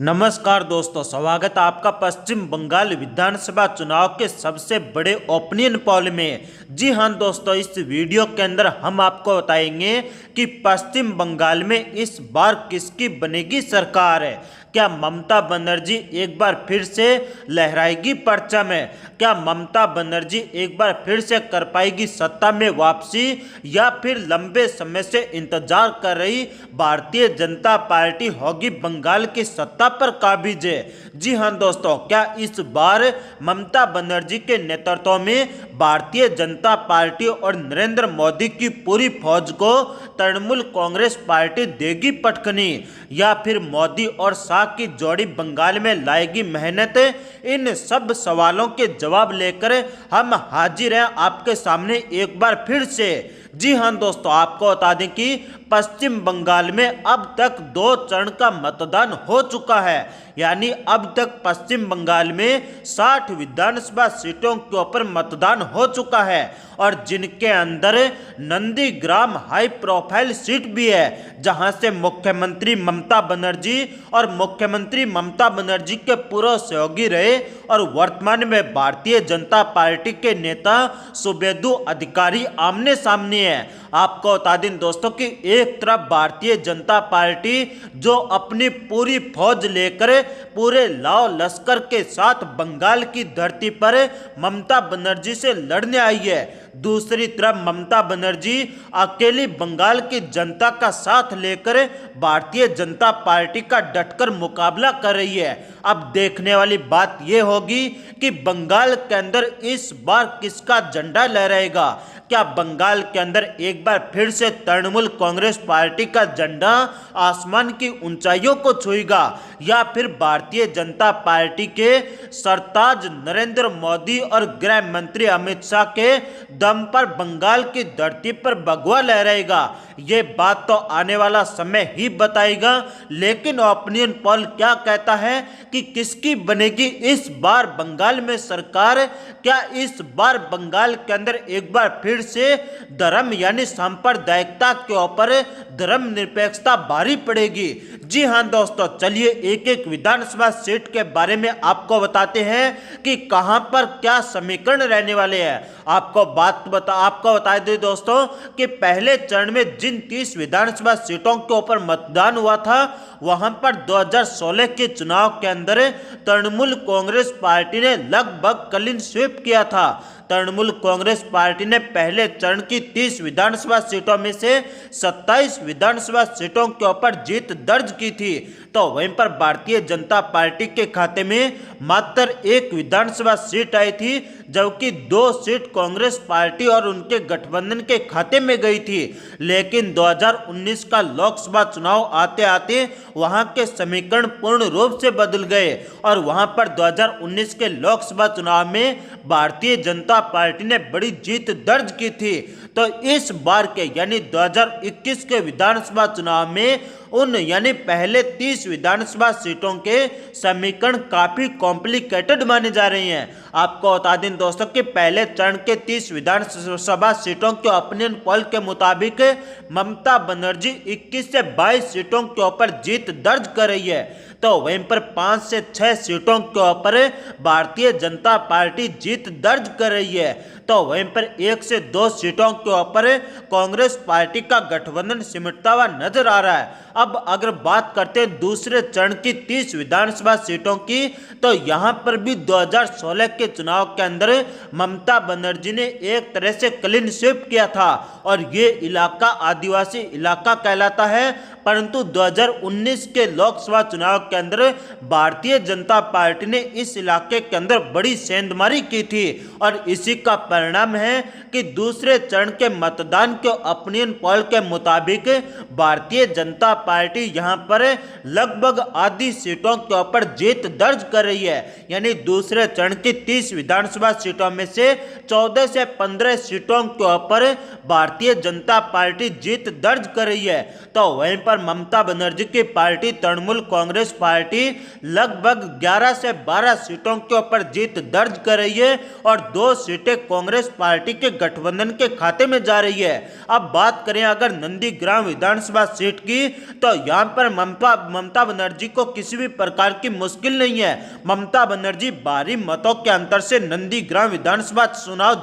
नमस्कार दोस्तों, स्वागत है आपका पश्चिम बंगाल विधानसभा चुनाव के सबसे बड़े ओपिनियन पोल में। जी हां दोस्तों, इस वीडियो के अंदर हम आपको बताएंगे कि पश्चिम बंगाल में इस बार किसकी बनेगी सरकार है। क्या ममता बनर्जी एक बार फिर से लहराएगी परचम है? क्या ममता बनर्जी एक बार फिर से कर पाएगी सत्ता में वापसी, या फिर लंबे समय से इंतजार कर रही भारतीय जनता पार्टी होगी बंगाल की सत्ता पर काबिज? जी हां दोस्तों, क्या इस बार ममता बनर्जी के नेतृत्व में भारतीय जनता पार्टी और नरेंद्र मोदी की पूरी फौज को तृणमूल कांग्रेस पार्टी देगी पटखनी, या फिर मोदी और शाह की जोड़ी बंगाल में लाएगी मेहनत? इन सब सवालों के जवाब लेकर हम हाजिर हैं आपके सामने एक बार फिर से। जी हां दोस्तों, आपको बता दें कि पश्चिम बंगाल में अब तक 2 चरण का मतदान हो चुका है, यानी अब तक पश्चिम बंगाल में 60 विधानसभा सीटों के ऊपर मतदान हो चुका है, और जिनके अंदर नंदीग्राम हाई प्रोफाइल सीट भी है, जहां से मुख्यमंत्री ममता बनर्जी और मुख्यमंत्री ममता बनर्जी के पूर्व सहयोगी रहे और वर्तमान में भारतीय जनता पार्टी के नेता शुभेंदु अधिकारी आमने सामने है। आपको बता दें दोस्तों कि एक तरफ भारतीय जनता पार्टी जो अपनी पूरी फौज लेकर पूरे लाव लश्कर के साथ बंगाल की धरती पर ममता बनर्जी से लड़ने आई है, दूसरी तरफ ममता बनर्जी अकेली बंगाल की जनता का साथ लेकर भारतीय जनता पार्टी का डटकर मुकाबला कर रही है। अब देखने वाली बात यह होगी कि बंगाल के अंदर इस बार किसका झंडा लहराएगा। क्या बंगाल के अंदर एक बार फिर से तृणमूल कांग्रेस पार्टी का झंडा आसमान की ऊंचाइयों को छुएगा, या फिर भारतीय जनता पार्टी के सरताज नरेंद्र मोदी और गृह मंत्री अमित शाह के दम पर बंगाल की धरती पर भगवा लहराएगा? ये बात तो आने वाला समय ही बताएगा। लेकिन ओपिनियन पोल क्या कहता है कि किसकी बनेगी इस बार बंगाल में सरकार? क्या इस बार बंगाल के अंदर एक बार फिर से धर्म यानी सांप्रदायिकता के ऊपर धर्मनिरपेक्षता भारी पड़ेगी? जी हां दोस्तों, चलिए एक एक विधानसभा सीट के बारे में आपको बताते हैं कि कहां पर क्या समीकरण रहने वाले हैं। आपको बता दें दोस्तों कि पहले चरण में जिन 30 विधानसभा सीटों के ऊपर मतदान हुआ था, वहां पर 2016 के चुनाव के अंदर तृणमूल कांग्रेस पार्टी ने लगभग क्लीन स्वीप किया था। तृणमूल कांग्रेस पार्टी ने पहले चरण की 30 विधानसभा सीटों में से 27 विधानसभा सीटों के ऊपर जीत दर्ज की थी, तो वहीं पर भारतीय जनता पार्टी के खाते में मात्र 1 विधानसभा सीट आई थी, जबकि 2 सीट कांग्रेस पार्टी और उनके गठबंधन के खाते में गई थी। लेकिन 2019 का लोकसभा चुनाव आते आते वहां के समीकरण पूर्ण रूप से बदल गए, और वहां पर 2019 के लोकसभा चुनाव में भारतीय जनता पार्टी ने बड़ी जीत दर्ज की थी। तो इस बार के यानी 2021 के विधानसभा चुनाव में उन यानी पहले 30 विधानसभा सीटों के समीकरण काफी कॉम्प्लिकेटेड माने जा रहे हैं। आपको बता दें दोस्तों कि पहले चरण के 30 विधानसभा सीटों के ओपिनियन पोल के मुताबिक ममता बनर्जी 21 से 22 सीटों के ऊपर जीत दर्ज कर रही है, तो वहीं पर 5 से 6 सीटों के ऊपर भारतीय जनता पार्टी जीत दर्ज कर रही है, तो वहीं पर 1 से 2 सीटों के ऊपर कांग्रेस पार्टी का गठबंधन सिमटता हुआ नजर आ रहा है। अब अगर बात करते हैं दूसरे चरण की 30 विधानसभा सीटों की, तो यहां पर भी 2016 के चुनाव के अंदर ममता बनर्जी ने एक तरह से क्लीन स्वीप किया था, और ये इलाका आदिवासी इलाका कहलाता है। परंतु 2019 के लोकसभा चुनाव के अंदर भारतीय जनता पार्टी ने इस इलाके के अंदर बड़ी सेंधमारी की थी, और इसी का परिणाम है कि दूसरे चरण के मतदान के ओपिनियन पोल के मुताबिक भारतीय जनता पार्टी यहां पर लगभग आधी सीटों के ऊपर जीत दर्ज कर रही है। यानी दूसरे चरण की 30 विधानसभा सीटों में से 14 से 15 सीटों के ऊपर भारतीय जनता पार्टी जीत दर्ज कर रही है, तो वहीं पर पर ममता बनर्जी की पार्टी तृणमूल कांग्रेस पार्टी लगभग 11 से 12 सीटों के ऊपर जीत दर्ज कर रही है और 2 सीटें कांग्रेस पार्टी के गठबंधन के खाते में जा रही है। अब बात करें अगर नंदीग्राम विधानसभा सीट की, तो यहां पर ममता बनर्जी को किसी भी प्रकार की मुश्किल नहीं है। ममता बनर्जी भारी मतों के अंतर से नंदीग्राम विधानसभा चुनाव